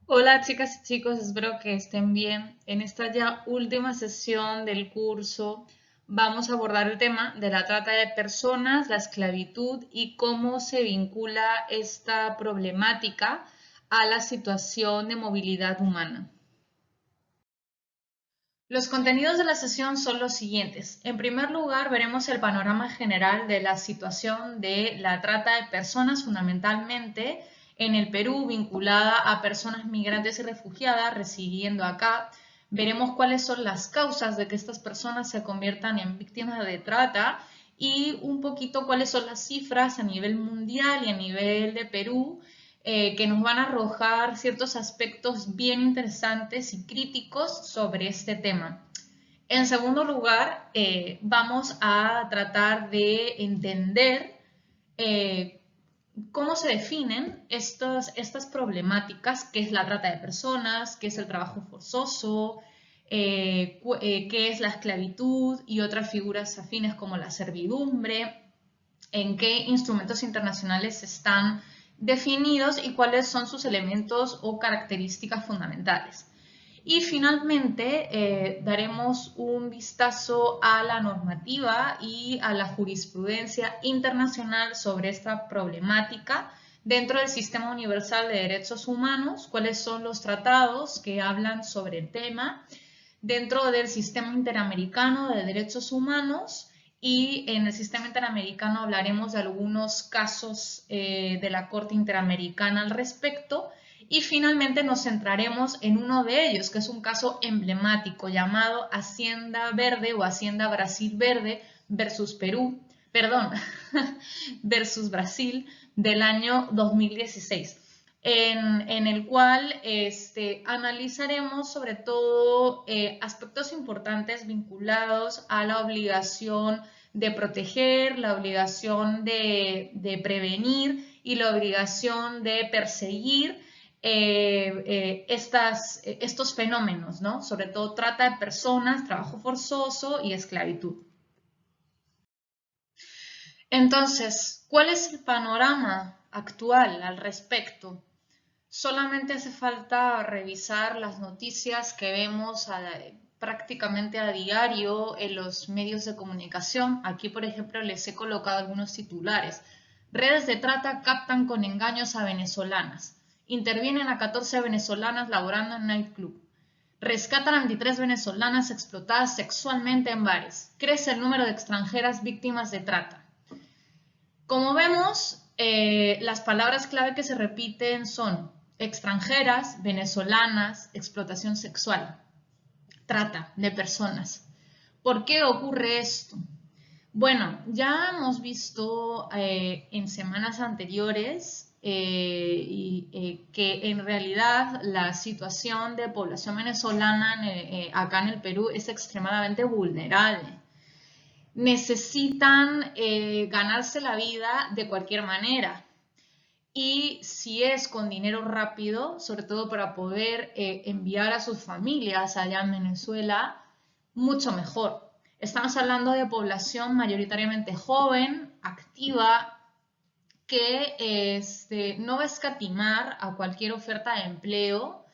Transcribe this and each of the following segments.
Hola chicas y chicos, espero que estén bien. En esta ya última sesión del curso vamos a abordar el tema de la trata de personas, la esclavitud y cómo se vincula esta problemática a la situación de movilidad humana. Los contenidos de la sesión son los siguientes. En primer lugar, veremos el panorama general de la situación de la trata de personas, fundamentalmente en el Perú, vinculada a personas migrantes y refugiadas residiendo acá. Veremos cuáles son las causas de que estas personas se conviertan en víctimas de trata y un poquito cuáles son las cifras a nivel mundial y a nivel de Perú que nos van a arrojar ciertos aspectos bien interesantes y críticos sobre este tema. En segundo lugar, vamos a tratar de entender eh, cómo se definen estas problemáticas, qué es la trata de personas, qué es el trabajo forzoso, qué es la esclavitud y otras figuras afines como la servidumbre, en qué instrumentos internacionales están definidos y cuáles son sus elementos o características fundamentales. Y finalmente daremos un vistazo a la normativa y a la jurisprudencia internacional sobre esta problemática dentro del Sistema Universal de Derechos Humanos, cuáles son los tratados que hablan sobre el tema, dentro del Sistema Interamericano de Derechos Humanos y en el Sistema Interamericano hablaremos de algunos casos de la Corte Interamericana al respecto y finalmente nos centraremos en uno de ellos, que es un caso emblemático llamado Hacienda Verde o Hacienda Brasil Verde versus Perú, perdón, versus Brasil del año 2016. En el cual analizaremos sobre todo aspectos importantes vinculados a la obligación de proteger, la obligación de prevenir y la obligación de perseguir estos fenómenos, ¿no? Sobre todo trata de personas, trabajo forzoso y esclavitud. Entonces, ¿cuál es el panorama actual al respecto? Solamente hace falta revisar las noticias que vemos prácticamente a diario en los medios de comunicación. Aquí, por ejemplo, les he colocado algunos titulares. Redes de trata captan con engaños a venezolanas. Intervienen a 14 venezolanas laborando en nightclub. Rescatan a 23 venezolanas explotadas sexualmente en bares. Crece el número de extranjeras víctimas de trata. Como vemos, las palabras clave que se repiten son extranjeras, venezolanas, explotación sexual, trata de personas. ¿Por qué ocurre esto? Bueno, ya hemos visto en semanas anteriores que en realidad la situación de población venezolana acá en el Perú es extremadamente vulnerable. Necesitan ganarse la vida de cualquier manera. Y si es con dinero rápido, sobre todo para poder enviar a sus familias allá en Venezuela, mucho mejor. Estamos hablando de población mayoritariamente joven, activa, que no va a escatimar a cualquier oferta de empleo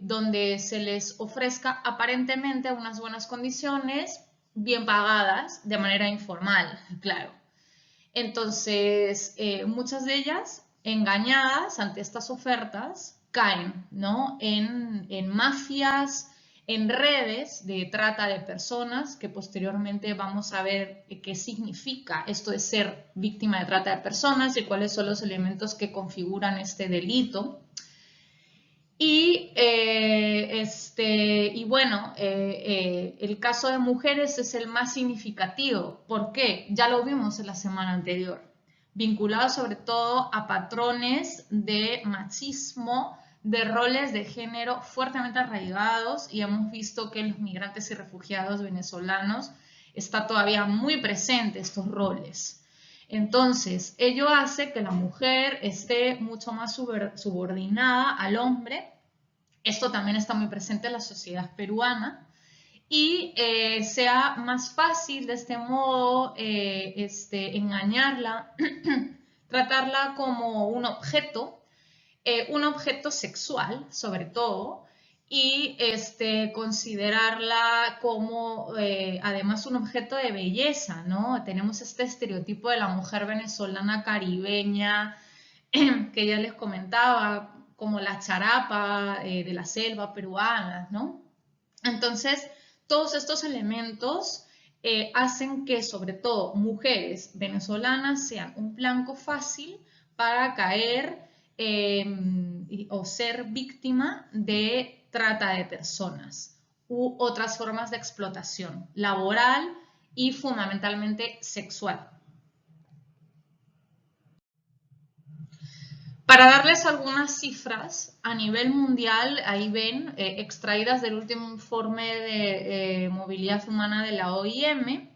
donde se les ofrezca aparentemente unas buenas condiciones, bien pagadas, de manera informal, claro. Entonces, muchas de ellas, engañadas ante estas ofertas, caen, ¿no? en mafias, en redes de trata de personas, que posteriormente vamos a ver qué significa esto de ser víctima de trata de personas y cuáles son los elementos que configuran este delito. Y bueno, el caso de mujeres es el más significativo. ¿Por qué? Ya lo vimos en la semana anterior. Vinculado sobre todo a patrones de machismo, de roles de género fuertemente arraigados, y hemos visto que en los migrantes y refugiados venezolanos está todavía muy presente estos roles. Entonces, ello hace que la mujer esté mucho más subordinada al hombre. Esto también está muy presente en la sociedad peruana y sea más fácil de este modo engañarla, tratarla como un objeto un objeto sexual, sobre todo, y considerarla como además un objeto de belleza, ¿no? Tenemos este estereotipo de la mujer venezolana caribeña que ya les comentaba, como la charapa de la selva peruana, ¿no? Entonces, todos estos elementos hacen que, sobre todo, mujeres venezolanas sean un blanco fácil para caer o ser víctima de trata de personas u otras formas de explotación laboral y fundamentalmente sexual. Para darles algunas cifras, a nivel mundial, ahí ven, extraídas del último informe de movilidad humana de la OIM,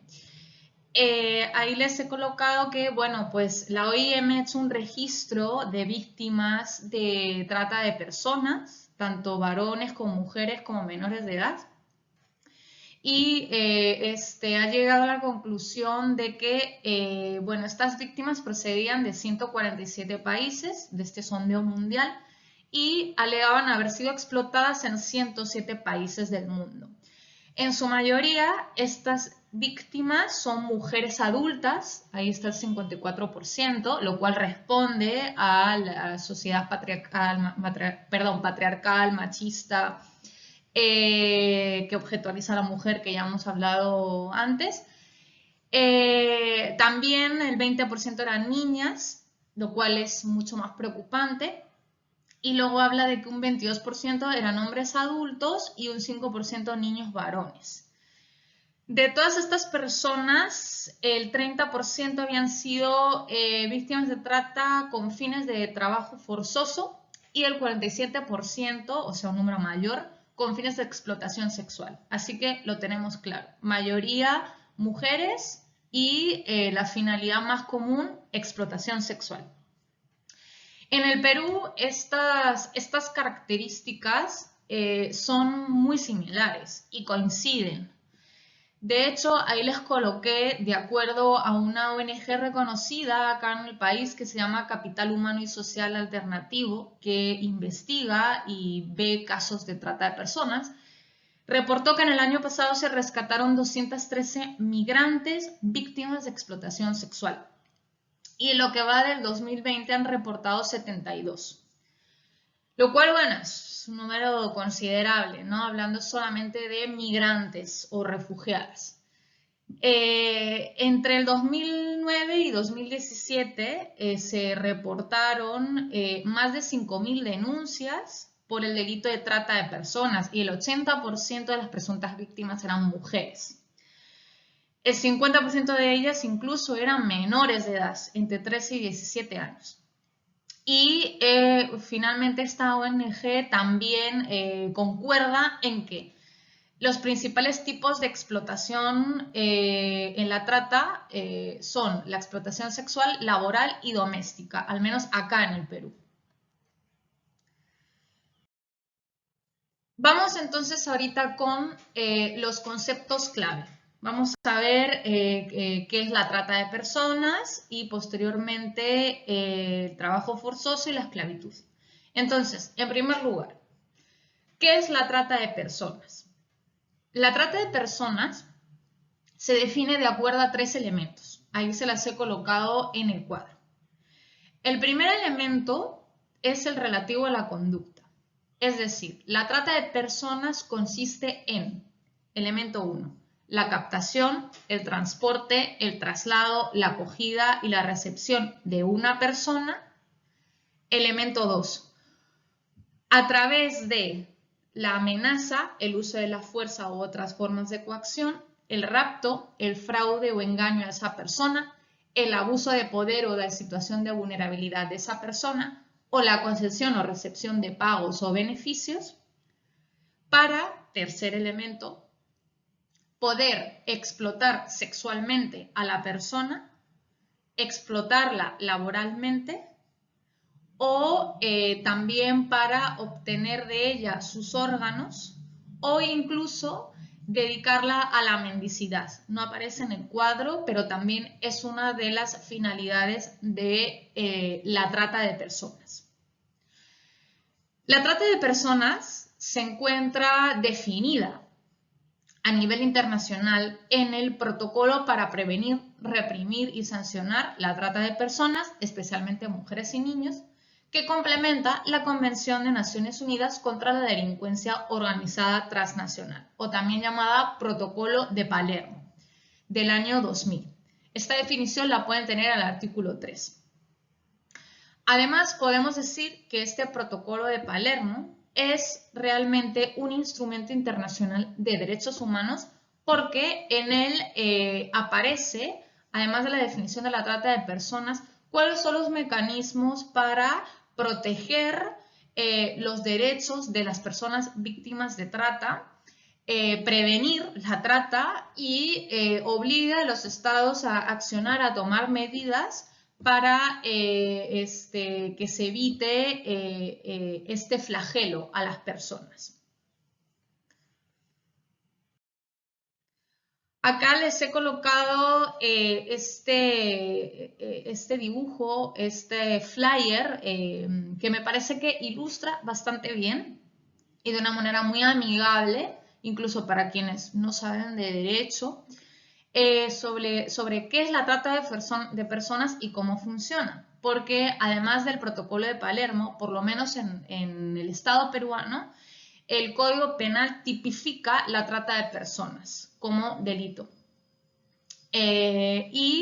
ahí les he colocado que, bueno, pues la OIM ha hecho un registro de víctimas de trata de personas, tanto varones como mujeres como menores de edad, y ha llegado a la conclusión de que, bueno, estas víctimas procedían de 147 países de este sondeo mundial y alegaban haber sido explotadas en 107 países del mundo. En su mayoría, estas víctimas son mujeres adultas, ahí está el 54%, lo cual responde a la sociedad patriarcal, machista, que objetualiza a la mujer, que ya hemos hablado antes. También el 20% eran niñas, lo cual es mucho más preocupante. Y luego habla de que un 22% eran hombres adultos y un 5% niños varones. De todas estas personas, el 30% habían sido víctimas de trata con fines de trabajo forzoso y el 47%, o sea, un número mayor, con fines de explotación sexual. Así que lo tenemos claro. Mayoría mujeres y la finalidad más común, explotación sexual. En el Perú, estas características son muy similares y coinciden. De hecho, ahí les coloqué, de acuerdo a una ONG reconocida acá en el país que se llama Capital Humano y Social Alternativo, que investiga y ve casos de trata de personas, reportó que en el año pasado se rescataron 213 migrantes víctimas de explotación sexual. Y en lo que va del 2020 han reportado 72. Lo cual, bueno, es un número considerable, ¿no? Hablando solamente de migrantes o refugiadas. Entre el 2009 y 2017 se reportaron más de 5.000 denuncias por el delito de trata de personas y el 80% de las presuntas víctimas eran mujeres. El 50% de ellas incluso eran menores de edad, entre 13 y 17 años. Y finalmente esta ONG también concuerda en que los principales tipos de explotación en la trata son la explotación sexual, laboral y doméstica, al menos acá en el Perú. Vamos entonces ahorita con los conceptos clave. Vamos a ver qué es la trata de personas y posteriormente el trabajo forzoso y la esclavitud. Entonces, en primer lugar, ¿qué es la trata de personas? La trata de personas se define de acuerdo a 3 elementos. Ahí se las he colocado en el cuadro. El primer elemento es el relativo a la conducta. Es decir, la trata de personas consiste en, elemento 1, la captación, el transporte, el traslado, la acogida y la recepción de una persona. Elemento 2, a través de la amenaza, el uso de la fuerza u otras formas de coacción, el rapto, el fraude o engaño a esa persona, el abuso de poder o la situación de vulnerabilidad de esa persona, o la concesión o recepción de pagos o beneficios, para, tercer elemento, poder explotar sexualmente a la persona, explotarla laboralmente, o también para obtener de ella sus órganos, o incluso dedicarla a la mendicidad. No aparece en el cuadro, pero también es una de las finalidades de la trata de personas. La trata de personas se encuentra definida a nivel internacional en el Protocolo para prevenir, reprimir y sancionar la trata de personas, especialmente mujeres y niños, que complementa la Convención de Naciones Unidas contra la Delincuencia Organizada Transnacional, o también llamada Protocolo de Palermo, del año 2000. Esta definición la pueden tener al artículo 3. Además, podemos decir que este Protocolo de Palermo es realmente un instrumento internacional de derechos humanos porque en él aparece, además de la definición de la trata de personas, cuáles son los mecanismos para proteger los derechos de las personas víctimas de trata, prevenir la trata y obliga a los estados a accionar, a tomar medidas para que se evite este flagelo a las personas. Acá les he colocado este dibujo, este flyer, que me parece que ilustra bastante bien y de una manera muy amigable, incluso para quienes no saben de derecho, sobre qué es la trata de personas y cómo funciona. Porque además del Protocolo de Palermo, por lo menos en el Estado peruano, el Código Penal tipifica la trata de personas como delito. En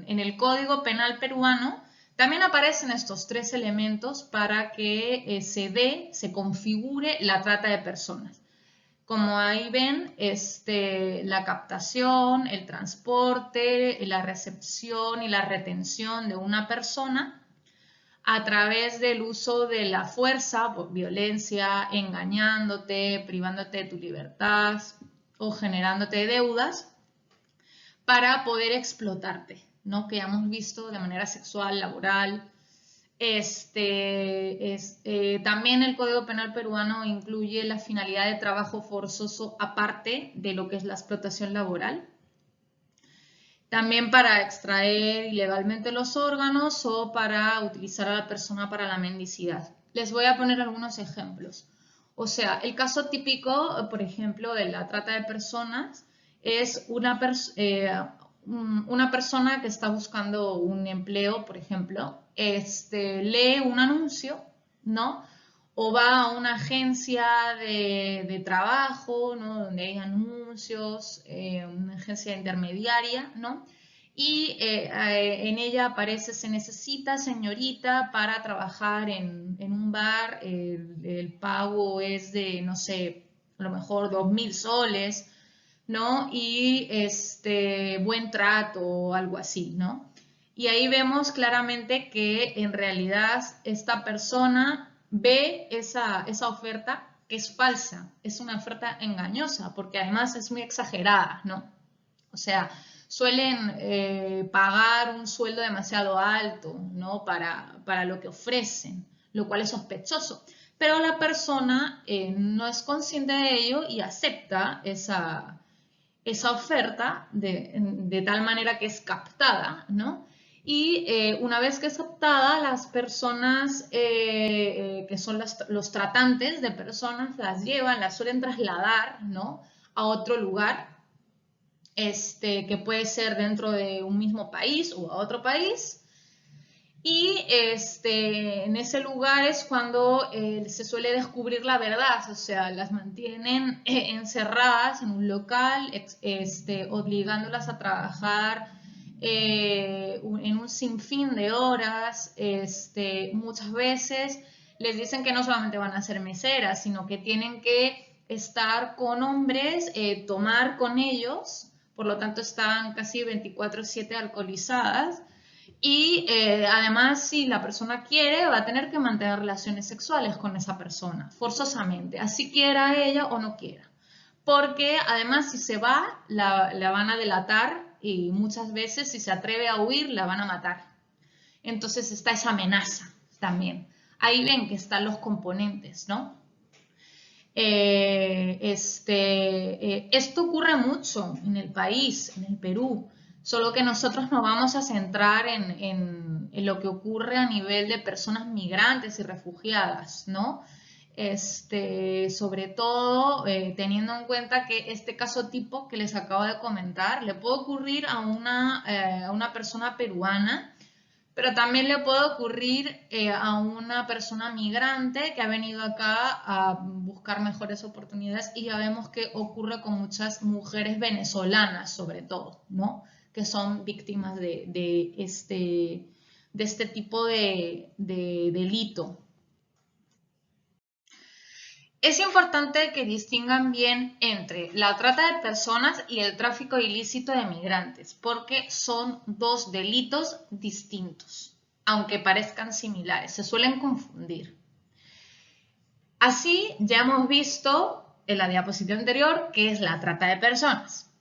el Código Penal peruano también aparecen estos 3 elementos para que se configure la trata de personas. Como ahí ven, la captación, el transporte, la recepción y la retención de una persona a través del uso de la fuerza, violencia, engañándote, privándote de tu libertad o generándote deudas para poder explotarte, ¿no? Que ya hemos visto de manera sexual, laboral. También el Código Penal peruano incluye la finalidad de trabajo forzoso aparte de lo que es la explotación laboral. También para extraer ilegalmente los órganos o para utilizar a la persona para la mendicidad. Les voy a poner algunos ejemplos. O sea, el caso típico, por ejemplo, de la trata de personas es una persona que está buscando un empleo, por ejemplo, lee un anuncio, ¿no? O va a una agencia de trabajo, ¿no? Donde hay anuncios, una agencia intermediaria, ¿no? Y en ella aparece, se necesita señorita para trabajar en un bar, el pago es de, no sé, a lo mejor 2.000 soles, ¿no? Y buen trato o algo así, ¿no? Y ahí vemos claramente que en realidad esta persona ve esa oferta que es falsa, es una oferta engañosa, porque además es muy exagerada, ¿no? O sea, suelen pagar un sueldo demasiado alto, ¿no? Para lo que ofrecen, lo cual es sospechoso. Pero la persona no es consciente de ello y acepta esa oferta de tal manera que es captada, ¿no? Y una vez que es captada, las personas que son los tratantes de personas las llevan, las suelen trasladar, ¿no? A otro lugar, que puede ser dentro de un mismo país o a otro país. Y en ese lugar es cuando se suele descubrir la verdad, o sea, las mantienen encerradas en un local, obligándolas a trabajar en un sinfín de horas. Muchas veces les dicen que no solamente van a ser meseras, sino que tienen que estar con hombres, tomar con ellos, por lo tanto están casi 24/7 alcoholizadas. Y además, si la persona quiere, va a tener que mantener relaciones sexuales con esa persona, forzosamente, así quiera ella o no quiera. Porque además, si se va, la van a delatar y muchas veces, si se atreve a huir, la van a matar. Entonces está esa amenaza también. Ahí ven que están los componentes, ¿no? Esto ocurre mucho en el país, en el Perú. solo que nosotros nos vamos a centrar en lo que ocurre a nivel de personas migrantes y refugiadas, ¿no? Sobre todo teniendo en cuenta que este caso tipo que les acabo de comentar le puede ocurrir a una persona peruana, pero también le puede ocurrir a una persona migrante que ha venido acá a buscar mejores oportunidades, y ya vemos que ocurre con muchas mujeres venezolanas sobre todo, ¿no? Que son víctimas de este tipo de delito. Es importante que distingan bien entre la trata de personas y el tráfico ilícito de migrantes, porque son dos delitos distintos, aunque parezcan similares, se suelen confundir. Así, ya hemos visto en la diapositiva anterior qué es la trata de personas.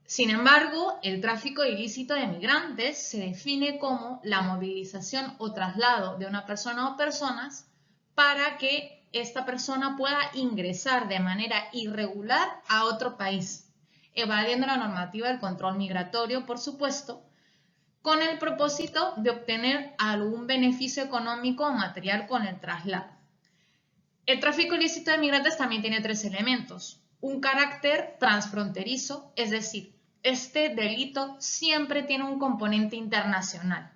Sin embargo, el tráfico ilícito de migrantes se define como la movilización o traslado de una persona o personas para que esta persona pueda ingresar de manera irregular a otro país, evadiendo la normativa del control migratorio, por supuesto, con el propósito de obtener algún beneficio económico o material con el traslado. El tráfico ilícito de migrantes también tiene tres elementos. Un carácter transfronterizo, es decir, este delito siempre tiene un componente internacional,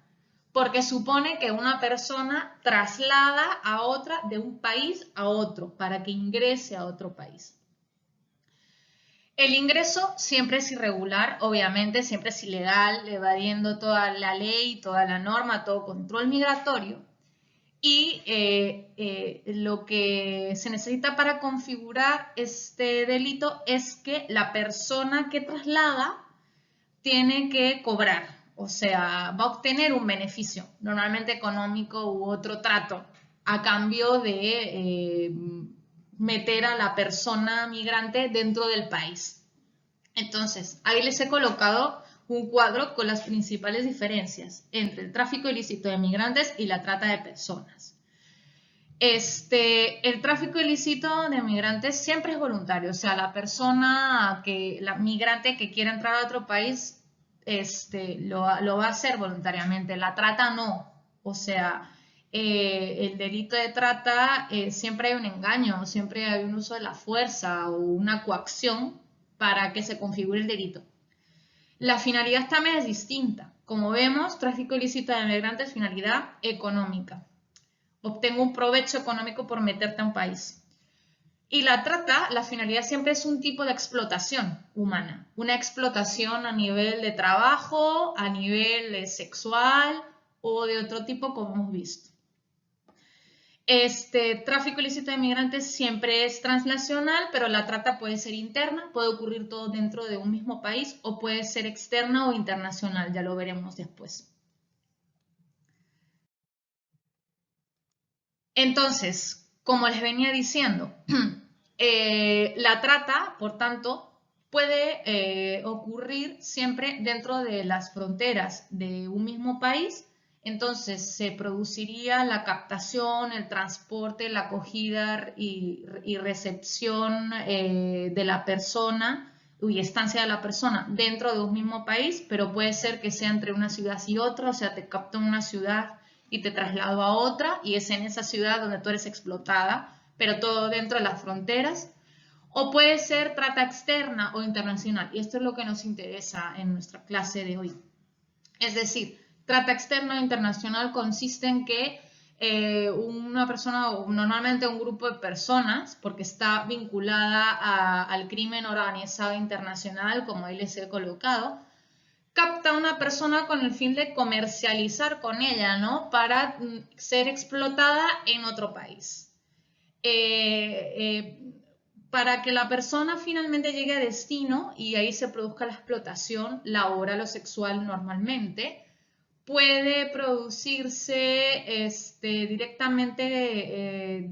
porque supone que una persona traslada a otra de un país a otro para que ingrese a otro país. El ingreso siempre es irregular, obviamente, siempre es ilegal, evadiendo toda la ley, toda la norma, todo control migratorio. Y lo que se necesita para configurar este delito es que la persona que traslada tiene que cobrar, o sea, va a obtener un beneficio, normalmente económico u otro trato, a cambio de meter a la persona migrante dentro del país. Entonces, ahí les he colocado un cuadro con las principales diferencias entre el tráfico ilícito de migrantes y la trata de personas. El tráfico ilícito de migrantes siempre es voluntario, o sea, la migrante que quiera entrar a otro país, lo va a hacer voluntariamente. La trata no, o sea, el delito de trata siempre hay un engaño, siempre hay un uso de la fuerza o una coacción para que se configure el delito. La finalidad también es distinta. Como vemos, tráfico ilícito de migrantes, finalidad económica. Obtengo un provecho económico por meterte a un país. Y la trata, la finalidad siempre es un tipo de explotación humana. Una explotación a nivel de trabajo, a nivel sexual o de otro tipo, como hemos visto. Tráfico ilícito de migrantes siempre es transnacional, pero la trata puede ser interna, puede ocurrir todo dentro de un mismo país, o puede ser externa o internacional, ya lo veremos después. Entonces, como les venía diciendo, la trata, por tanto, puede ocurrir siempre dentro de las fronteras de un mismo país. Entonces, se produciría la captación, el transporte, la acogida y recepción de la persona y estancia de la persona dentro de un mismo país, pero puede ser que sea entre una ciudad y otra, o sea, te capto en una ciudad y te traslado a otra, y es en esa ciudad donde tú eres explotada, pero todo dentro de las fronteras. O puede ser trata externa o internacional, y esto es lo que nos interesa en nuestra clase de hoy. Es decir, trata externa o internacional consiste en que una persona, o normalmente un grupo de personas, porque está vinculada al crimen organizado internacional, como ahí les he colocado, capta a una persona con el fin de comercializar con ella, ¿no? Para ser explotada en otro país. Para que la persona finalmente llegue a destino y ahí se produzca la explotación laboral o sexual normalmente, puede producirse directamente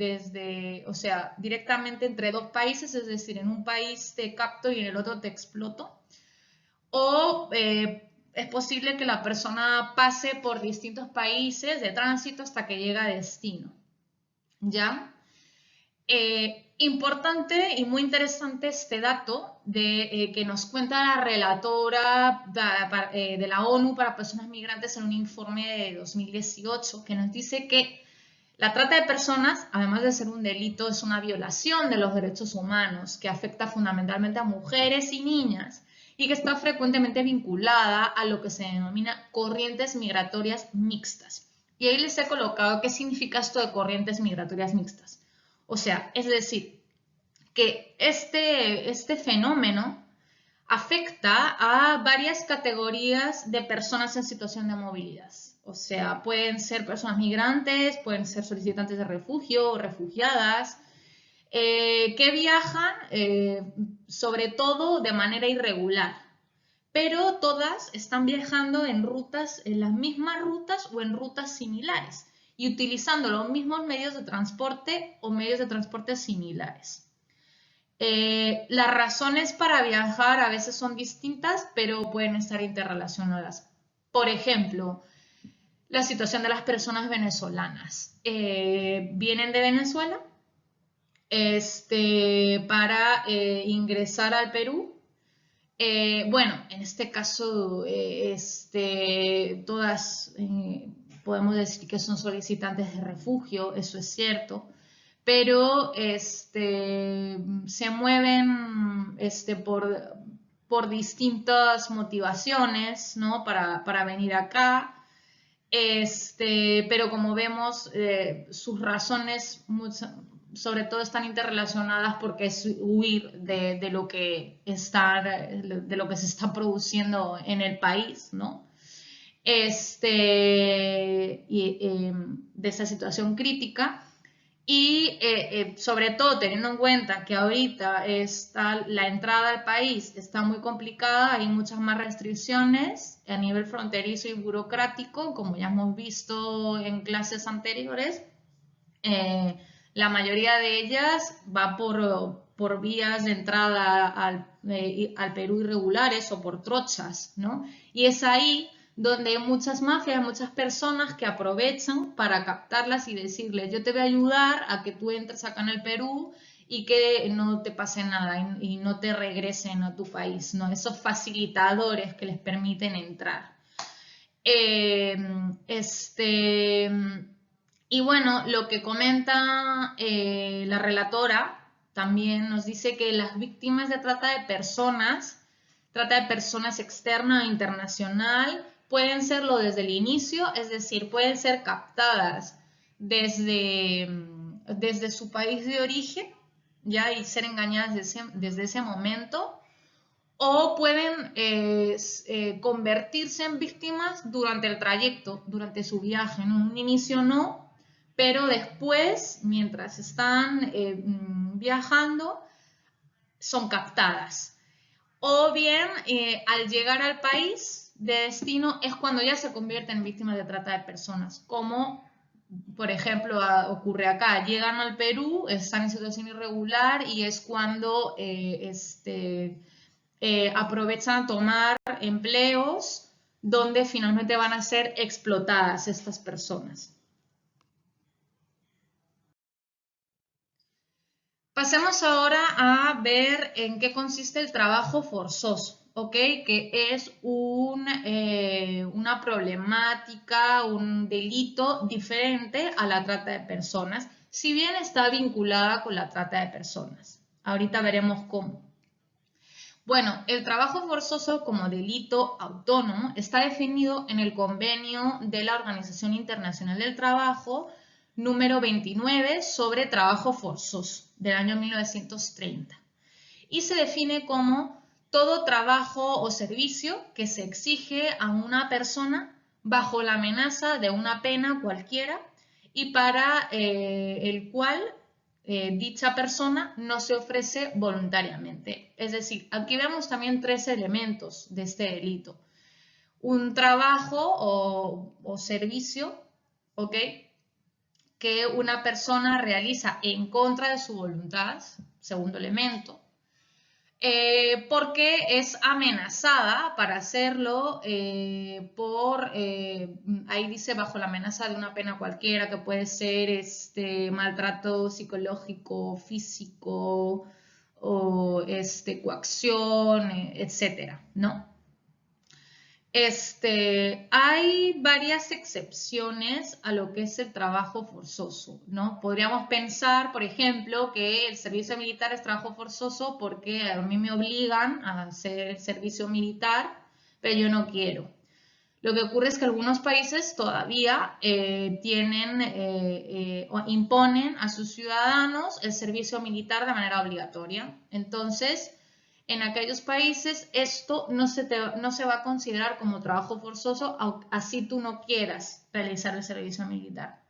directamente entre dos países, es decir, en un país te capto y en el otro te exploto. O es posible que la persona pase por distintos países de tránsito hasta que llega a destino. ¿Ya? Importante y muy interesante este dato que nos cuenta la relatora de la ONU para personas migrantes en un informe de 2018 que nos dice que la trata de personas, además de ser un delito, es una violación de los derechos humanos que afecta fundamentalmente a mujeres y niñas y que está frecuentemente vinculada a lo que se denomina corrientes migratorias mixtas. Y ahí les he colocado qué significa esto de corrientes migratorias mixtas. O sea, es decir, que este fenómeno afecta a varias categorías de personas en situación de movilidad. O sea, pueden ser personas migrantes, pueden ser solicitantes de refugio o refugiadas, que viajan sobre todo de manera irregular, pero todas están viajando en las mismas rutas o en rutas similares y utilizando los mismos medios de transporte o medios de transporte similares. Las razones para viajar a veces son distintas, pero pueden estar interrelacionadas. Por ejemplo, la situación de las personas venezolanas. Vienen de Venezuela para ingresar al Perú. Bueno, en este caso, todas podemos decir que son solicitantes de refugio, eso es cierto, pero se mueven por distintas motivaciones, ¿no? Para venir acá. Pero como vemos, sus razones sobre todo están interrelacionadas porque es huir de lo que se está produciendo en el país, ¿no? De esa situación crítica. Y sobre todo teniendo en cuenta que ahorita la entrada al país está muy complicada, hay muchas más restricciones a nivel fronterizo y burocrático, como ya hemos visto en clases anteriores. La mayoría de ellas va por vías de entrada al Perú irregulares o por trochas, ¿no? Y es ahí donde hay muchas mafias, muchas personas que aprovechan para captarlas y decirles, yo te voy a ayudar a que tú entres acá en el Perú y que no te pase nada y no te regresen a tu país, ¿no? Esos facilitadores que les permiten entrar. Y bueno, lo que comenta la relatora también nos dice que las víctimas de trata de personas externa e internacional, pueden serlo desde el inicio, es decir, pueden ser captadas desde su país de origen, ya, y ser engañadas desde ese momento, o pueden convertirse en víctimas durante el trayecto, durante su viaje. En un inicio no, pero después, mientras están viajando, son captadas. O bien, al llegar al país de destino es cuando ya se convierten en víctimas de trata de personas, como por ejemplo ocurre acá. Llegan al Perú, están en situación irregular y es cuando aprovechan a tomar empleos donde finalmente van a ser explotadas estas personas. Pasemos ahora a ver en qué consiste el trabajo forzoso, ¿ok? Que es una problemática, un delito diferente a la trata de personas, si bien está vinculada con la trata de personas. Ahorita veremos cómo. Bueno, el trabajo forzoso como delito autónomo está definido en el Convenio de la Organización Internacional del Trabajo número 29 sobre trabajo forzoso del año 1930 y se define como todo trabajo o servicio que se exige a una persona bajo la amenaza de una pena cualquiera y para el cual dicha persona no se ofrece voluntariamente. Es decir, aquí vemos también tres elementos de este delito. Un trabajo o servicio, ¿ok?, que una persona realiza en contra de su voluntad, segundo elemento. porque es amenazada para hacerlo ahí dice, bajo la amenaza de una pena cualquiera, que puede ser maltrato psicológico, físico o coacción, etcétera, ¿no? Hay varias excepciones a lo que es el trabajo forzoso, ¿no? Podríamos pensar, por ejemplo, que el servicio militar es trabajo forzoso porque a mí me obligan a hacer el servicio militar, pero yo no quiero. Lo que ocurre es que algunos países todavía o imponen a sus ciudadanos el servicio militar de manera obligatoria. Entonces, en aquellos países esto no se va a considerar como trabajo forzoso, así tú no quieras realizar el servicio militar.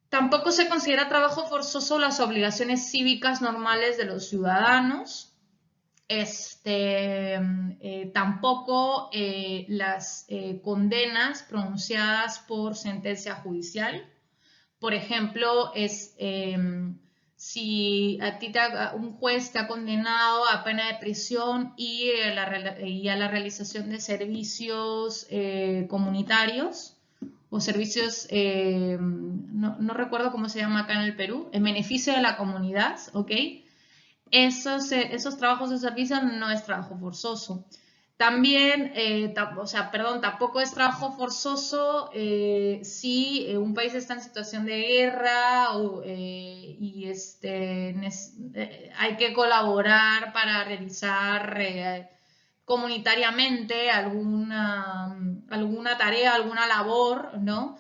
Tampoco se considera trabajo forzoso las obligaciones cívicas normales de los ciudadanos. Tampoco las condenas pronunciadas por sentencia judicial. Por ejemplo, si un juez te ha condenado a pena de prisión y a la realización de servicios comunitarios o servicios, no recuerdo cómo se llama acá en el Perú, en beneficio de la comunidad, ¿ok? Esos trabajos de servicio no es trabajo forzoso. También, tampoco es trabajo forzoso si un país está en situación de guerra y hay que colaborar para realizar comunitariamente alguna tarea, alguna labor, ¿no?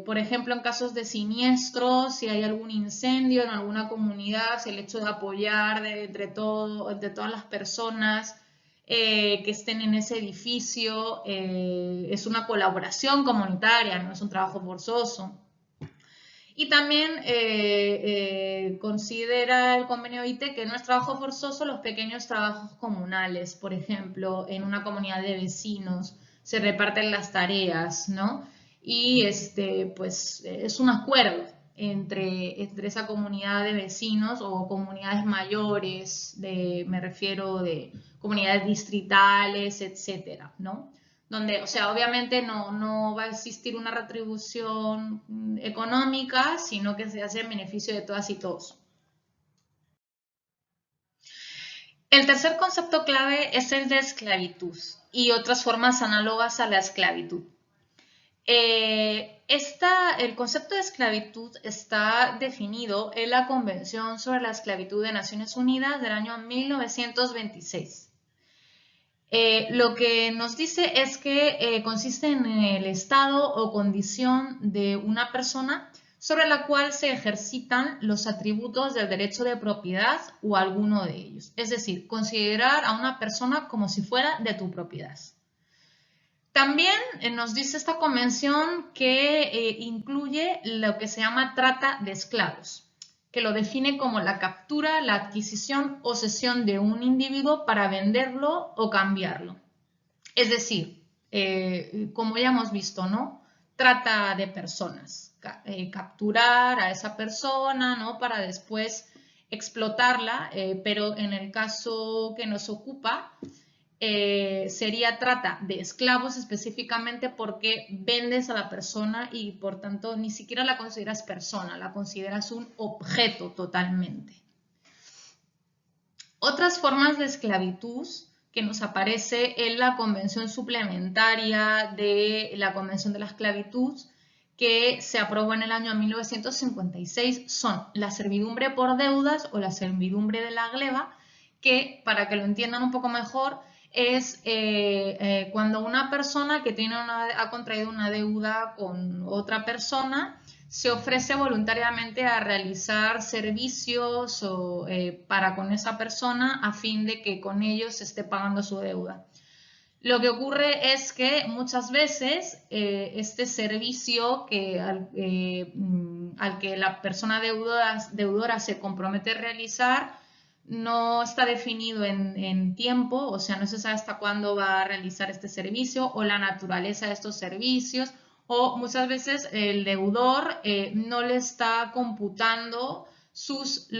Por ejemplo, en casos de siniestros, si hay algún incendio en alguna comunidad, el hecho de apoyar entre todas las personas que estén en ese edificio es una colaboración comunitaria, no es un trabajo forzoso. Y también considera el convenio OIT que no es trabajo forzoso los pequeños trabajos comunales, por ejemplo, en una comunidad de vecinos se reparten las tareas, ¿no? Y pues es un acuerdo entre esa comunidad de vecinos o comunidades mayores, me refiero de comunidades distritales, etcétera, ¿no? Donde, o sea, obviamente no va a existir una retribución económica, sino que se hace en beneficio de todas y todos. El tercer concepto clave es el de esclavitud y otras formas análogas a la esclavitud. El concepto de esclavitud está definido en la Convención sobre la Esclavitud de Naciones Unidas del año 1926. Lo que nos dice es que consiste en el estado o condición de una persona sobre la cual se ejercitan los atributos del derecho de propiedad o alguno de ellos. Es decir, considerar a una persona como si fuera de tu propiedad. También nos dice esta convención que incluye lo que se llama trata de esclavos, que lo define como la captura, la adquisición o cesión de un individuo para venderlo o cambiarlo. Es decir, como ya hemos visto, ¿no? Trata de personas, capturar a esa persona, ¿no? Para después explotarla, pero en el caso que nos ocupa, sería trata de esclavos específicamente porque vendes a la persona y por tanto ni siquiera la consideras persona, la consideras un objeto totalmente. Otras formas de esclavitud que nos aparece en la Convención Suplementaria de la Convención de la Esclavitud que se aprobó en el año 1956 son la servidumbre por deudas o la servidumbre de la gleba, que para que lo entiendan un poco mejor es cuando una persona que ha contraído una deuda con otra persona se ofrece voluntariamente a realizar servicios para con esa persona a fin de que con ellos se esté pagando su deuda. Lo que ocurre es que muchas veces este servicio al que la persona deudora se compromete a realizar no está definido en tiempo, o sea, no se sabe hasta cuándo va a realizar este servicio o la naturaleza de estos servicios, o muchas veces el deudor no le está computando sus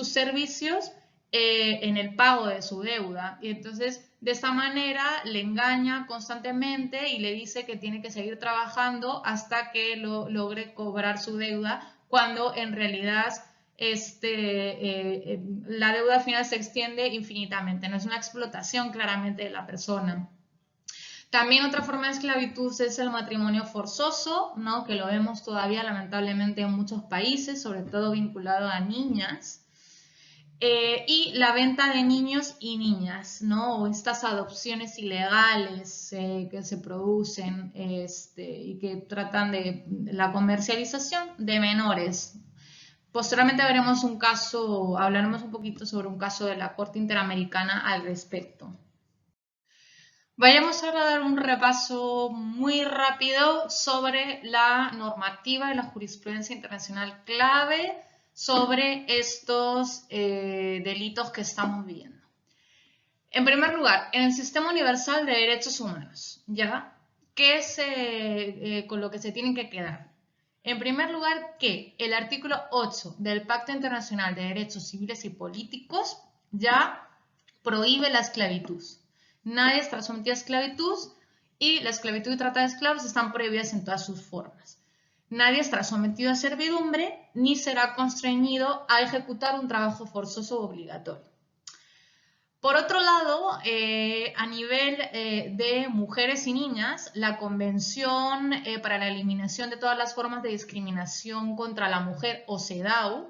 servicios en el pago de su deuda. Y entonces, de esta manera, le engaña constantemente y le dice que tiene que seguir trabajando hasta que logre cobrar su deuda, cuando en realidad la deuda al final se extiende infinitamente. No es una explotación claramente de la persona. También otra forma de esclavitud es el matrimonio forzoso, ¿no? Que lo vemos todavía lamentablemente en muchos países, sobre todo vinculado a niñas. Y la venta de niños y niñas, ¿no? O estas adopciones ilegales que se producen y que tratan de la comercialización de menores. Posteriormente veremos un caso, hablaremos un poquito sobre un caso de la Corte Interamericana al respecto. Vayamos ahora a dar un repaso muy rápido sobre la normativa y la jurisprudencia internacional clave sobre estos delitos que estamos viendo. En primer lugar, en el Sistema Universal de Derechos Humanos, ¿ya? ¿Qué es con lo que se tienen que quedar? En primer lugar, que el artículo 8 del Pacto Internacional de Derechos Civiles y Políticos ya prohíbe la esclavitud. Nadie está sometido a esclavitud y la esclavitud y trata de esclavos están prohibidas en todas sus formas. Nadie estará sometido a servidumbre ni será constreñido a ejecutar un trabajo forzoso o obligatorio. Por otro lado, a nivel de mujeres y niñas, la Convención para la Eliminación de todas las formas de discriminación contra la mujer, o CEDAW,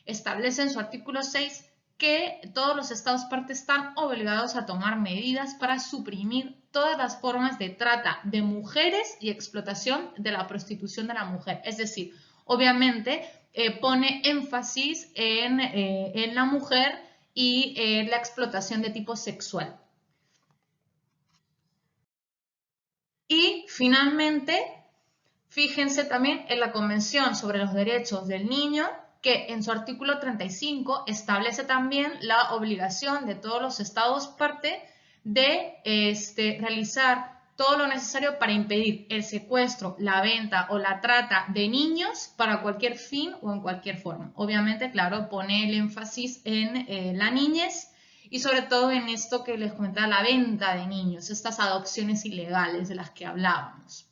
establece en su artículo 6 que todos los Estados partes están obligados a tomar medidas para suprimir todas las formas de trata de mujeres y explotación de la prostitución de la mujer. Es decir, obviamente pone énfasis en la mujer y la explotación de tipo sexual. Y finalmente, fíjense también en la Convención sobre los Derechos del Niño, que en su artículo 35 establece también la obligación de todos los Estados parte de realizar todo lo necesario para impedir el secuestro, la venta o la trata de niños para cualquier fin o en cualquier forma. Obviamente, claro, pone el énfasis en la niñez y sobre todo en esto que les comentaba, la venta de niños, estas adopciones ilegales de las que hablábamos.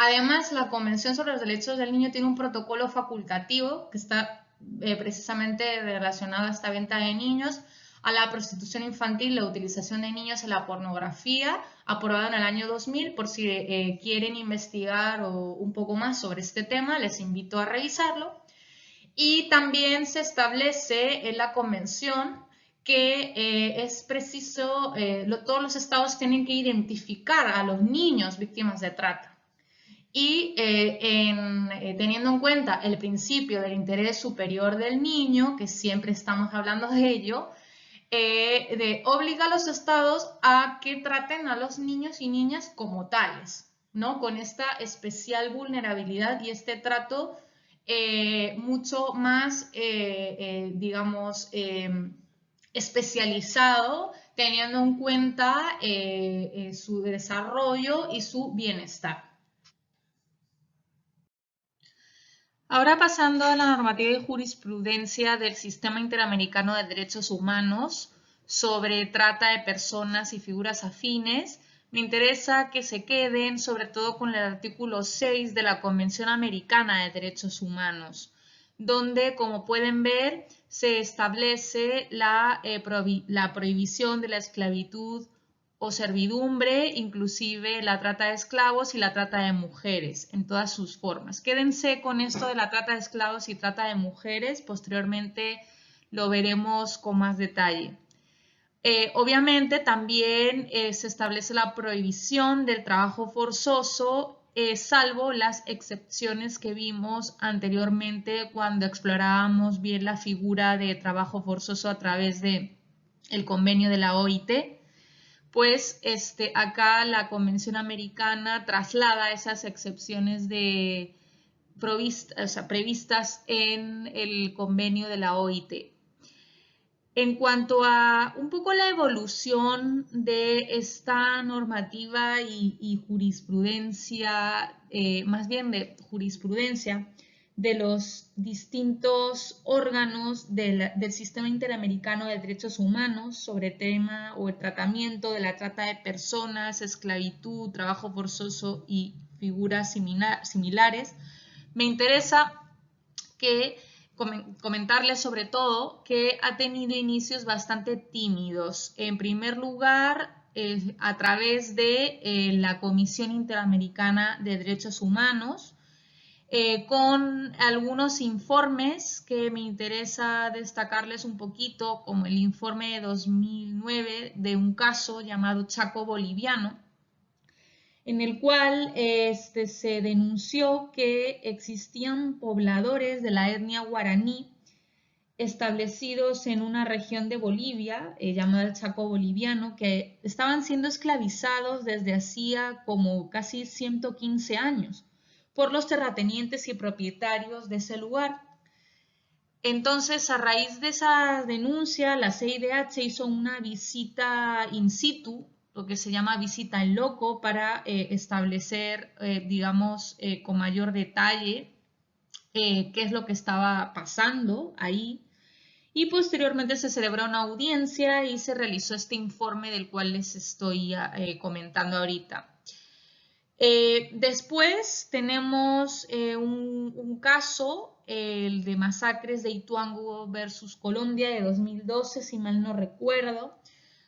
Además, la Convención sobre los Derechos del Niño tiene un protocolo facultativo que está precisamente relacionado a esta venta de niños, a la prostitución infantil, la utilización de niños en la pornografía, aprobado en el año 2000. Por si quieren investigar un poco más sobre este tema, les invito a revisarlo. Y también se establece en la Convención que es preciso, todos los estados tienen que identificar a los niños víctimas de trata. Y teniendo en cuenta el principio del interés superior del niño, que siempre estamos hablando de ello, obliga a los estados a que traten a los niños y niñas como tales, ¿no? Con esta especial vulnerabilidad y este trato mucho más, digamos, especializado, teniendo en cuenta su desarrollo y su bienestar. Ahora pasando a la normativa y jurisprudencia del Sistema Interamericano de Derechos Humanos sobre trata de personas y figuras afines, me interesa que se queden sobre todo con el artículo 6 de la Convención Americana de Derechos Humanos, donde, como pueden ver, se establece la prohibición de la esclavitud o servidumbre, inclusive la trata de esclavos y la trata de mujeres en todas sus formas. Quédense con esto de la trata de esclavos y trata de mujeres, posteriormente lo veremos con más detalle. Obviamente también se establece la prohibición del trabajo forzoso, salvo las excepciones que vimos anteriormente cuando explorábamos bien la figura de trabajo forzoso a través del convenio de la OIT. Pues acá la Convención Americana traslada esas excepciones previstas en el convenio de la OIT. En cuanto a un poco la evolución de esta normativa y jurisprudencia, más bien de jurisprudencia de los distintos órganos del Sistema Interamericano de Derechos Humanos sobre tema o el tratamiento de la trata de personas, esclavitud, trabajo forzoso y figuras similares. Me interesa comentarles sobre todo que ha tenido inicios bastante tímidos. En primer lugar, a través de la Comisión Interamericana de Derechos Humanos, con algunos informes que me interesa destacarles un poquito, como el informe de 2009 de un caso llamado Chaco Boliviano, en el cual se denunció que existían pobladores de la etnia guaraní establecidos en una región de Bolivia, llamada el Chaco Boliviano, que estaban siendo esclavizados desde hacía como casi 115 años por los terratenientes y propietarios de ese lugar. Entonces, a raíz de esa denuncia, la CIDH hizo una visita in situ, lo que se llama visita en loco, para establecer, digamos, con mayor detalle qué es lo que estaba pasando ahí. Y posteriormente se celebró una audiencia y se realizó este informe del cual les estoy comentando ahorita. Después tenemos un caso, el de masacres de Ituango versus Colombia de 2012, si mal no recuerdo,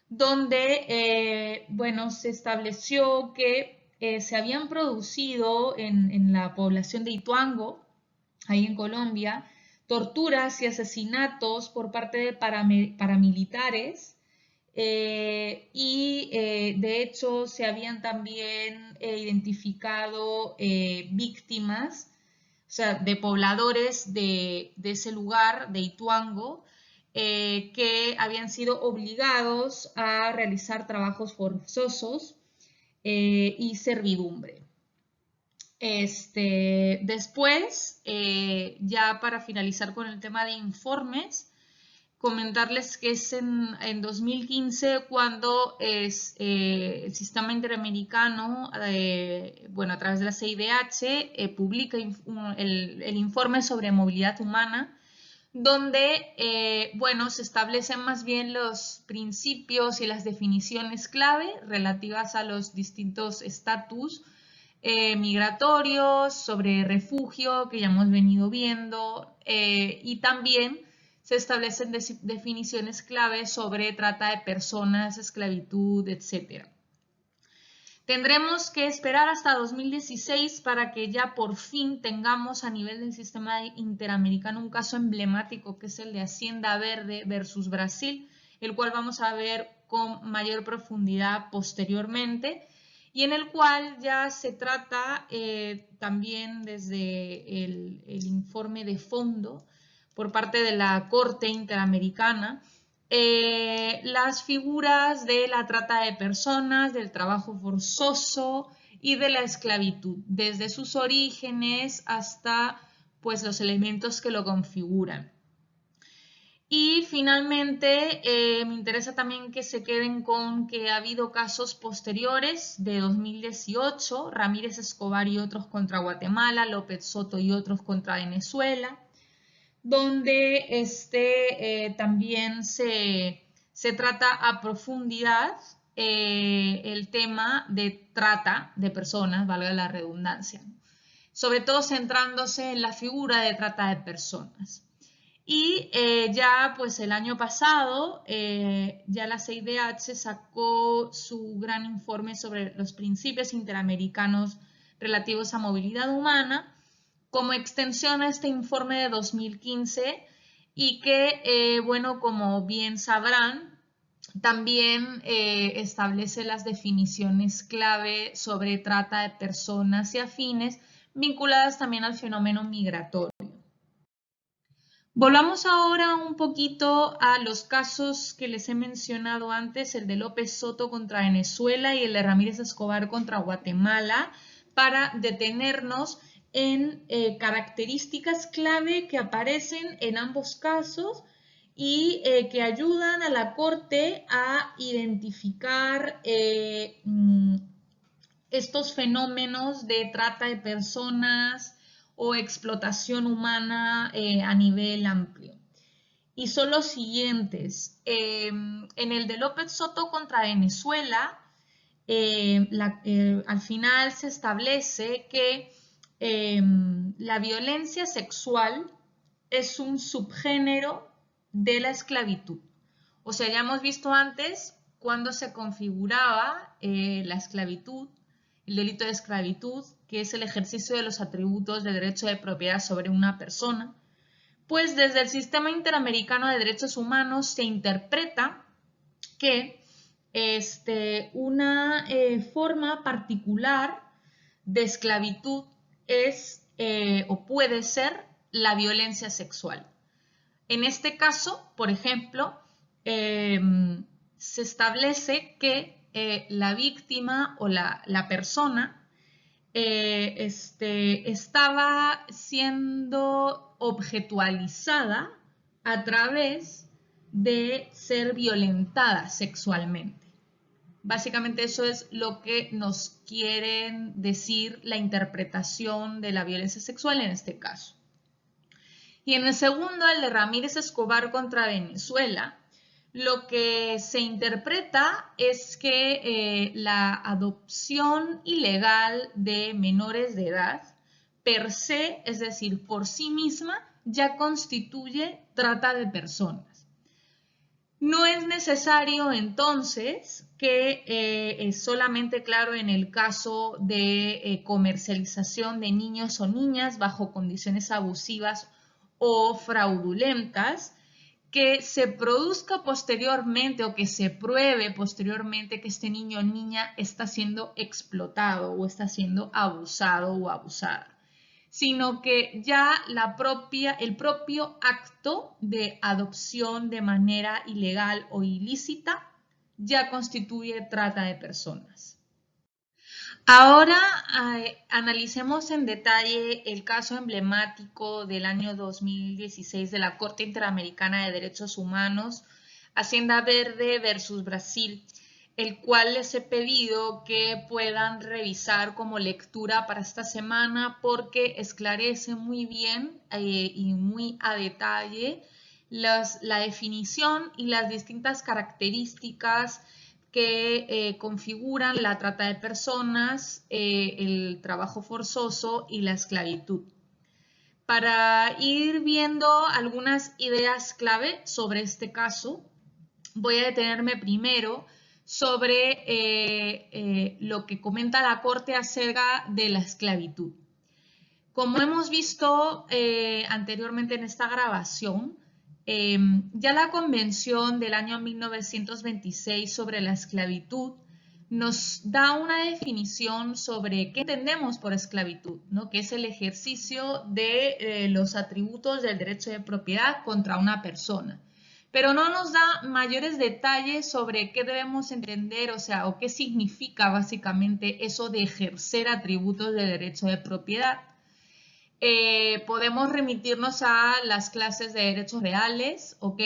donde, bueno, se estableció que se habían producido en la población de Ituango, ahí en Colombia, torturas y asesinatos por parte de paramilitares, de hecho se habían también identificado víctimas, o sea, de pobladores de ese lugar, de Ituango, que habían sido obligados a realizar trabajos forzosos y servidumbre. Después, ya para finalizar con el tema de informes, comentarles que es en 2015 cuando el Sistema Interamericano, bueno, a través de la CIDH, publica el informe sobre movilidad humana, donde, bueno, se establecen más bien los principios y las definiciones clave relativas a los distintos estatus migratorios, sobre refugio, que ya hemos venido viendo, y también se establecen definiciones clave sobre trata de personas, esclavitud, etc. Tendremos que esperar hasta 2016 para que ya por fin tengamos a nivel del sistema interamericano un caso emblemático, que es el de Hacienda Verde versus Brasil, el cual vamos a ver con mayor profundidad posteriormente, y en el cual ya se trata también desde el informe de fondo por parte de la Corte Interamericana, las figuras de la trata de personas, del trabajo forzoso y de la esclavitud, desde sus orígenes hasta pues, los elementos que lo configuran. Y finalmente, me interesa también que se queden con que ha habido casos posteriores de 2018, Ramírez Escobar y otros contra Guatemala, López Soto y otros contra Venezuela, donde también se trata a profundidad el tema de trata de personas, valga la redundancia, sobre todo centrándose en la figura de trata de personas. Y ya pues el año pasado, ya la CIDH sacó su gran informe sobre los principios interamericanos relativos a movilidad humana, como extensión a este informe de 2015 y que, bueno, como bien sabrán, también establece las definiciones clave sobre trata de personas y afines vinculadas también al fenómeno migratorio. Volvamos ahora un poquito a los casos que les he mencionado antes, el de López Soto contra Venezuela y el de Ramírez Escobar contra Guatemala, para detenernos en características clave que aparecen en ambos casos y que ayudan a la Corte a identificar estos fenómenos de trata de personas o explotación humana a nivel amplio. Y son los siguientes. En el de López Soto contra Venezuela, al final se establece que la violencia sexual es un subgénero de la esclavitud. O sea, ya hemos visto antes cuando se configuraba la esclavitud, el delito de esclavitud, que es el ejercicio de los atributos de derecho de propiedad sobre una persona. Pues desde el Sistema Interamericano de Derechos Humanos se interpreta que una forma particular de esclavitud es o puede ser la violencia sexual. En este caso, por ejemplo, se establece que la víctima o la persona estaba siendo objetualizada a través de ser violentada sexualmente. Básicamente eso es lo que nos quieren decir la interpretación de la violencia sexual en este caso. Y en el segundo, el de Ramírez Escobar contra Venezuela, lo que se interpreta es que la adopción ilegal de menores de edad per se, es decir, por sí misma, ya constituye trata de personas. No es necesario entonces que es solamente claro en el caso de comercialización de niños o niñas bajo condiciones abusivas o fraudulentas, que se produzca posteriormente o que se pruebe posteriormente que este niño o niña está siendo explotado o está siendo abusado o abusada, sino que ya el propio acto de adopción de manera ilegal o ilícita ya constituye trata de personas. Ahora analicemos en detalle el caso emblemático del año 2016 de la Corte Interamericana de Derechos Humanos, Hacienda Verde versus Brasil, el cual les he pedido que puedan revisar como lectura para esta semana porque esclarece muy bien y muy a detalle la definición y las distintas características que configuran la trata de personas, el trabajo forzoso y la esclavitud. Para ir viendo algunas ideas clave sobre este caso, voy a detenerme primero sobre lo que comenta la Corte acerca de la esclavitud. Como hemos visto anteriormente en esta grabación, ya la Convención del año 1926 sobre la esclavitud nos da una definición sobre qué entendemos por esclavitud, ¿no? Que es el ejercicio de los atributos del derecho de propiedad contra una persona. Pero no nos da mayores detalles sobre qué debemos entender, o sea, o qué significa básicamente eso de ejercer atributos del derecho de propiedad. Podemos remitirnos a las clases de derechos reales, ¿ok?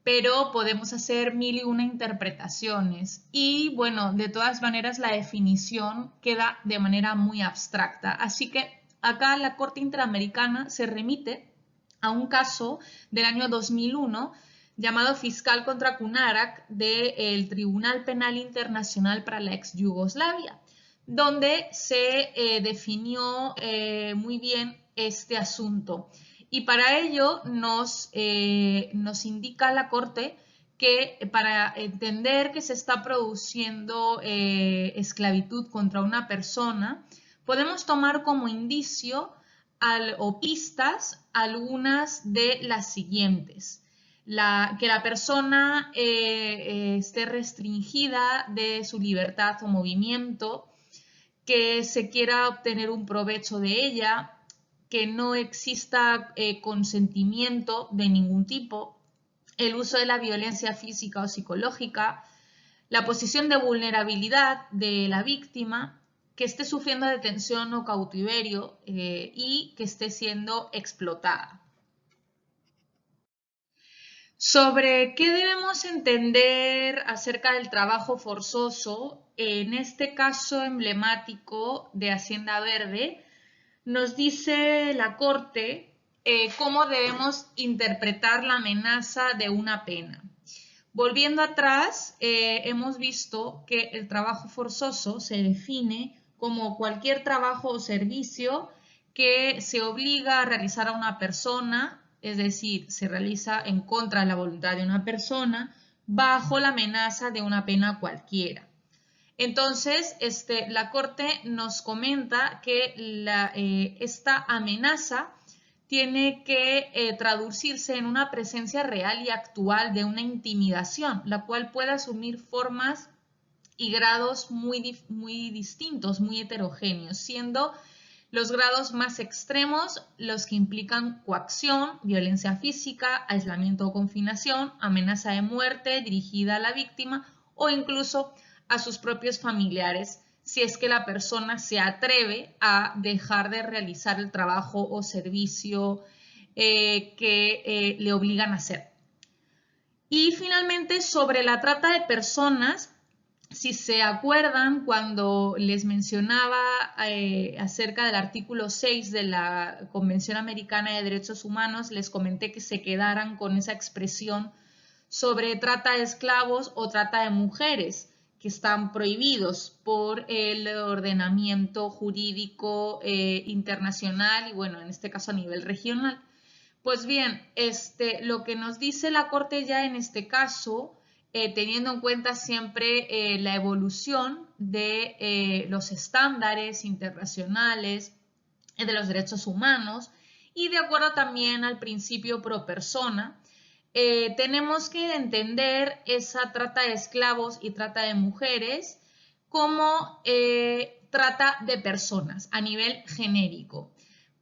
Pero podemos hacer mil y una interpretaciones. Y bueno, de todas maneras la definición queda de manera muy abstracta. Así que acá la Corte Interamericana se remite a un caso del año 2001 llamado Fiscal contra Kunarak del Tribunal Penal Internacional para la ex Yugoslavia, donde se definió muy bien este asunto. Y para ello nos indica la Corte que para entender que se está produciendo esclavitud contra una persona, podemos tomar como indicio o pistas algunas de las siguientes. Que la persona esté restringida de su libertad o movimiento, que se quiera obtener un provecho de ella, que no exista consentimiento de ningún tipo, el uso de la violencia física o psicológica, la posición de vulnerabilidad de la víctima, que esté sufriendo detención o cautiverio y que esté siendo explotada. Sobre qué debemos entender acerca del trabajo forzoso, en este caso emblemático de Hacienda Verde, nos dice la Corte cómo debemos interpretar la amenaza de una pena. Volviendo atrás, hemos visto que el trabajo forzoso se define como cualquier trabajo o servicio que se obliga a realizar a una persona, es decir, se realiza en contra de la voluntad de una persona, bajo la amenaza de una pena cualquiera. Entonces, la Corte nos comenta que esta amenaza tiene que traducirse en una presencia real y actual de una intimidación, la cual puede asumir formas y grados muy distintos, muy heterogéneos, siendo los grados más extremos los que implican coacción, violencia física, aislamiento o confinación, amenaza de muerte dirigida a la víctima o incluso a sus propios familiares, si es que la persona se atreve a dejar de realizar el trabajo o servicio que le obligan a hacer. Y finalmente, sobre la trata de personas, si se acuerdan, cuando les mencionaba acerca del artículo 6 de la Convención Americana de Derechos Humanos, les comenté que se quedaran con esa expresión sobre trata de esclavos o trata de mujeres, que están prohibidos por el ordenamiento jurídico internacional y, bueno, en este caso a nivel regional. Pues bien, lo que nos dice la Corte ya en este caso, teniendo en cuenta siempre la evolución de los estándares internacionales de los derechos humanos y de acuerdo también al principio pro persona, tenemos que entender esa trata de esclavos y trata de mujeres como trata de personas a nivel genérico,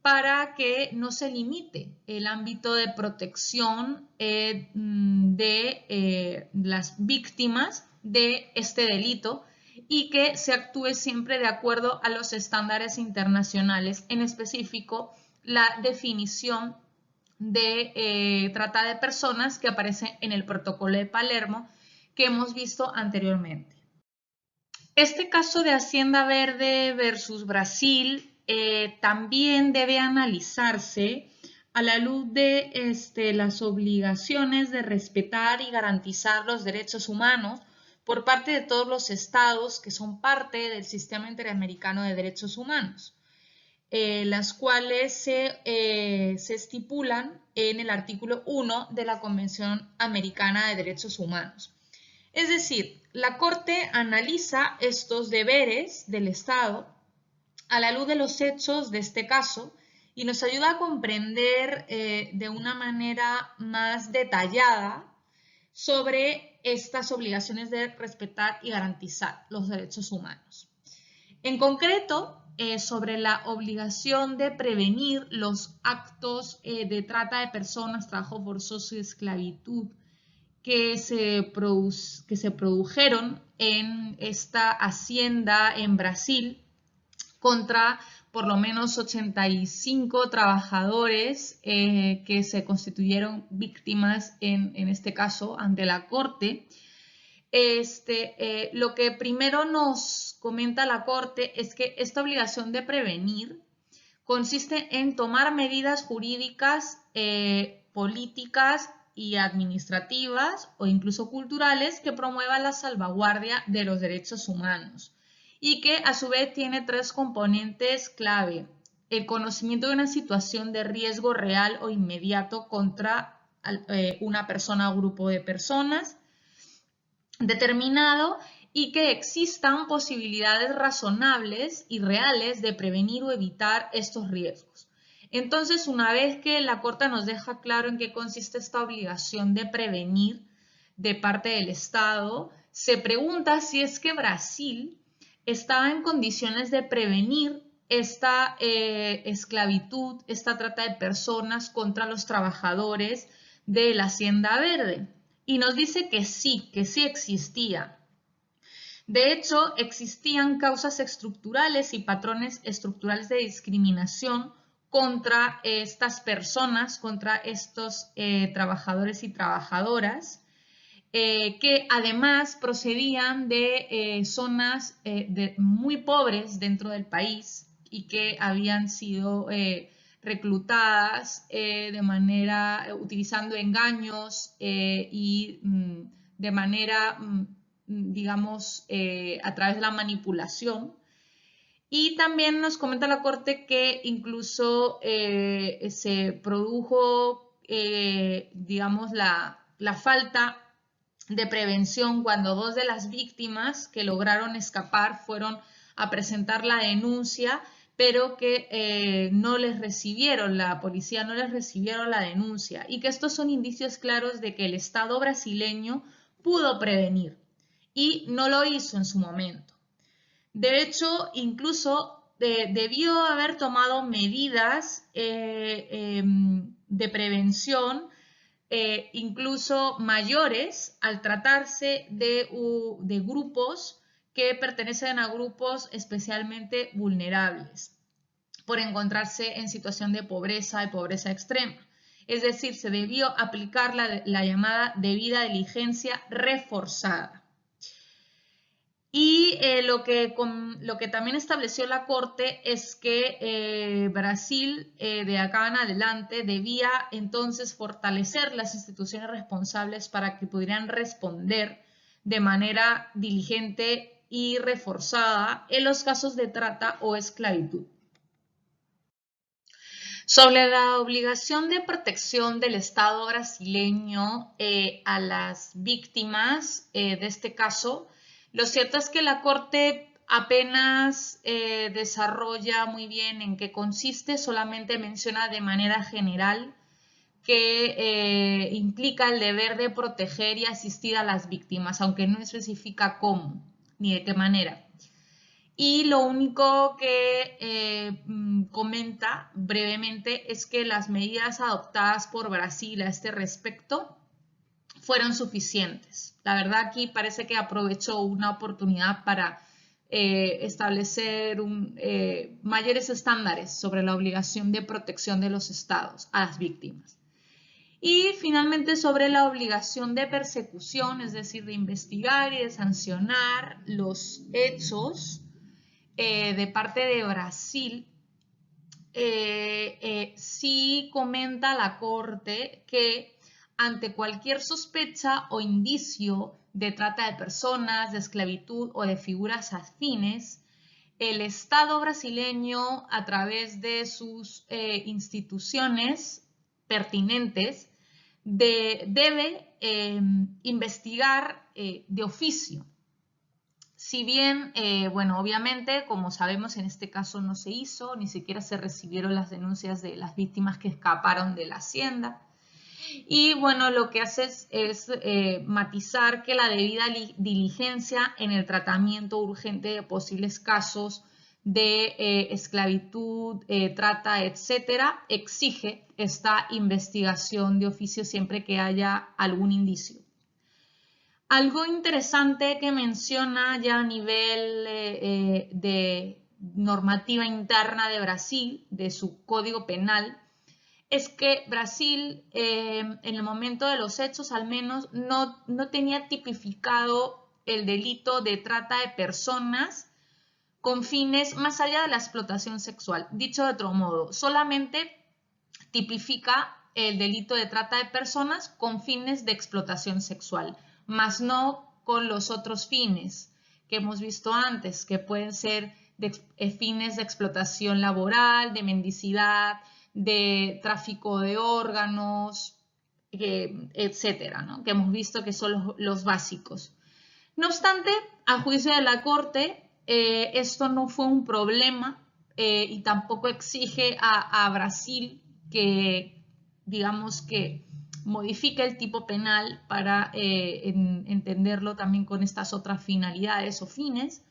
para que no se limite el ámbito de protección de las víctimas de este delito y que se actúe siempre de acuerdo a los estándares internacionales, en específico la definición de trata de personas que aparece en el Protocolo de Palermo que hemos visto anteriormente. Este caso de Hacienda Verde versus Brasil también debe analizarse a la luz de las obligaciones de respetar y garantizar los derechos humanos por parte de todos los estados que son parte del Sistema Interamericano de Derechos Humanos, las cuales se estipulan en el artículo 1 de la Convención Americana de Derechos Humanos. Es decir, la Corte analiza estos deberes del Estado a la luz de los hechos de este caso y nos ayuda a comprender de una manera más detallada sobre estas obligaciones de respetar y garantizar los derechos humanos. En concreto, sobre la obligación de prevenir los actos de trata de personas, trabajo forzoso y esclavitud que se produjeron en esta hacienda en Brasil contra por lo menos 85 trabajadores que se constituyeron víctimas en este caso ante la Corte. Lo que primero nos comenta la Corte es que esta obligación de prevenir consiste en tomar medidas jurídicas, políticas y administrativas o incluso culturales que promuevan la salvaguardia de los derechos humanos y que a su vez tiene tres componentes clave: el conocimiento de una situación de riesgo real o inmediato contra una persona o grupo de personas determinado y que existan posibilidades razonables y reales de prevenir o evitar estos riesgos. Entonces, una vez que la Corte nos deja claro en qué consiste esta obligación de prevenir de parte del Estado, se pregunta si es que Brasil estaba en condiciones de prevenir esta esclavitud, esta trata de personas contra los trabajadores de la Hacienda Verde. Y nos dice que sí existía. De hecho, existían causas estructurales y patrones estructurales de discriminación contra estas personas, contra estos trabajadores y trabajadoras, que además procedían de zonas muy pobres dentro del país y que habían sido reclutadas utilizando engaños y de manera, digamos, a través de la manipulación. Y también nos comenta la Corte que incluso se produjo, digamos, la falta de prevención cuando dos de las víctimas que lograron escapar fueron a presentar la denuncia, pero que no les recibieron, la policía no les recibieron la denuncia, y que estos son indicios claros de que el Estado brasileño pudo prevenir y no lo hizo en su momento. De hecho, incluso debió haber tomado medidas de prevención incluso mayores al tratarse de grupos que pertenecen a grupos especialmente vulnerables por encontrarse en situación de pobreza y pobreza extrema. Es decir, se debió aplicar la llamada debida diligencia reforzada. Y lo que también estableció la Corte es que Brasil, de acá en adelante, debía entonces fortalecer las instituciones responsables para que pudieran responder de manera diligente y reforzada en los casos de trata o esclavitud. Sobre la obligación de protección del Estado brasileño a las víctimas de este caso, lo cierto es que la Corte apenas desarrolla muy bien en qué consiste, solamente menciona de manera general que implica el deber de proteger y asistir a las víctimas, aunque no especifica cómo ni de qué manera. Y lo único que comenta brevemente es que las medidas adoptadas por Brasil a este respecto fueron suficientes. La verdad aquí parece que aprovechó una oportunidad para establecer mayores estándares sobre la obligación de protección de los estados a las víctimas. Y finalmente sobre la obligación de persecución, es decir, de investigar y de sancionar los hechos de parte de Brasil, sí comenta la Corte que ante cualquier sospecha o indicio de trata de personas, de esclavitud o de figuras afines, el Estado brasileño, a través de sus instituciones pertinentes, debe investigar de oficio. Si bien, bueno, obviamente, como sabemos, en este caso no se hizo, ni siquiera se recibieron las denuncias de las víctimas que escaparon de la hacienda. Y bueno, lo que hace es matizar que la debida diligencia en el tratamiento urgente de posibles casos de esclavitud, trata, etcétera, exige esta investigación de oficio siempre que haya algún indicio. Algo interesante que menciona ya a nivel de normativa interna de Brasil, de su código penal, es que Brasil en el momento de los hechos al menos no tenía tipificado el delito de trata de personas con fines más allá de la explotación sexual. Dicho de otro modo, solamente tipifica el delito de trata de personas con fines de explotación sexual, más no con los otros fines que hemos visto antes, que pueden ser fines de explotación laboral, de mendicidad, de tráfico de órganos, etcétera, ¿no? Que hemos visto que son los básicos. No obstante, a juicio de la Corte, esto no fue un problema y tampoco exige a Brasil que, digamos, que modifique el tipo penal para entenderlo también con estas otras finalidades o fines,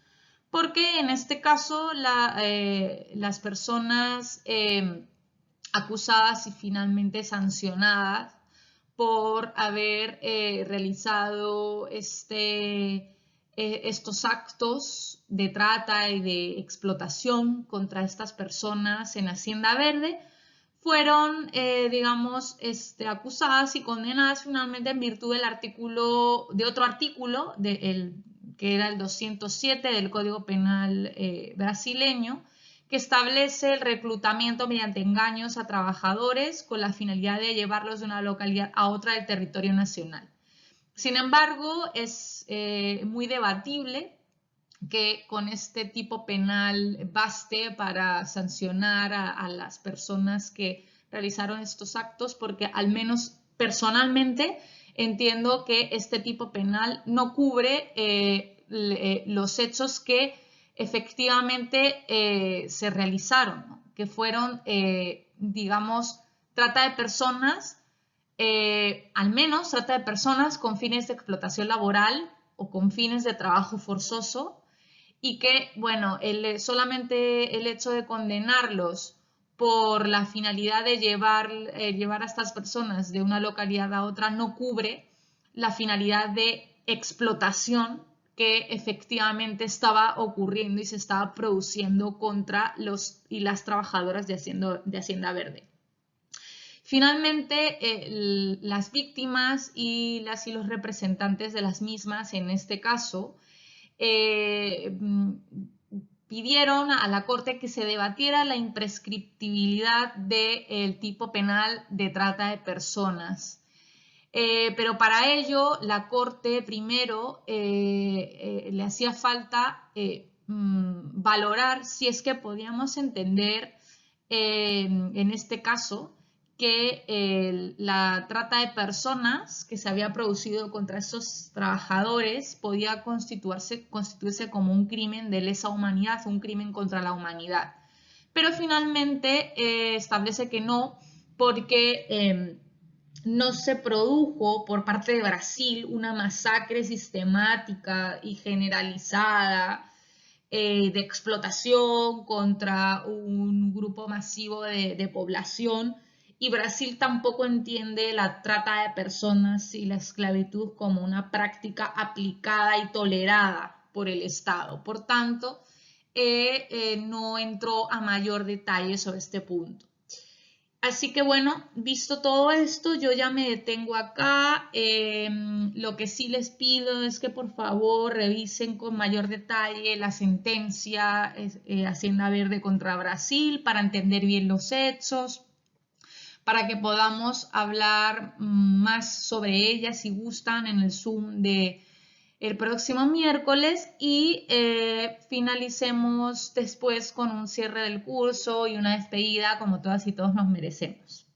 porque en este caso las personas acusadas y finalmente sancionadas por haber realizado estos actos de trata y de explotación contra estas personas en Hacienda Verde fueron, digamos, acusadas y condenadas finalmente en virtud de otro artículo, que era el 207 del Código Penal brasileño, que establece el reclutamiento mediante engaños a trabajadores con la finalidad de llevarlos de una localidad a otra del territorio nacional. Sin embargo, es muy debatible que con este tipo penal baste para sancionar a las personas que realizaron estos actos, porque al menos personalmente entiendo que este tipo penal no cubre los hechos que efectivamente se realizaron, ¿no? Que fueron, digamos, trata de personas, al menos trata de personas con fines de explotación laboral o con fines de trabajo forzoso, y que, bueno, solamente el hecho de condenarlos por la finalidad de llevar a estas personas de una localidad a otra no cubre la finalidad de explotación que efectivamente estaba ocurriendo y se estaba produciendo contra los y las trabajadoras de Hacienda Verde. Finalmente, las víctimas y los representantes de las mismas, en este caso, pidieron a la Corte que se debatiera la imprescriptibilidad del tipo penal de trata de personas. Pero para ello la Corte primero le hacía falta valorar si es que podíamos entender en este caso que la trata de personas que se había producido contra esos trabajadores podía constituirse como un crimen de lesa humanidad, un crimen contra la humanidad. Pero finalmente establece que no, porque no se produjo por parte de Brasil una masacre sistemática y generalizada de explotación contra un grupo masivo de población, y Brasil tampoco entiende la trata de personas y la esclavitud como una práctica aplicada y tolerada por el Estado. Por tanto, no entró a mayor detalle sobre este punto. Así que bueno, visto todo esto, yo ya me detengo acá. Lo que sí les pido es que por favor revisen con mayor detalle la sentencia Hacienda Verde contra Brasil para entender bien los hechos, para que podamos hablar más sobre ella si gustan en el Zoom de el próximo miércoles, y finalicemos después con un cierre del curso y una despedida como todas y todos nos merecemos.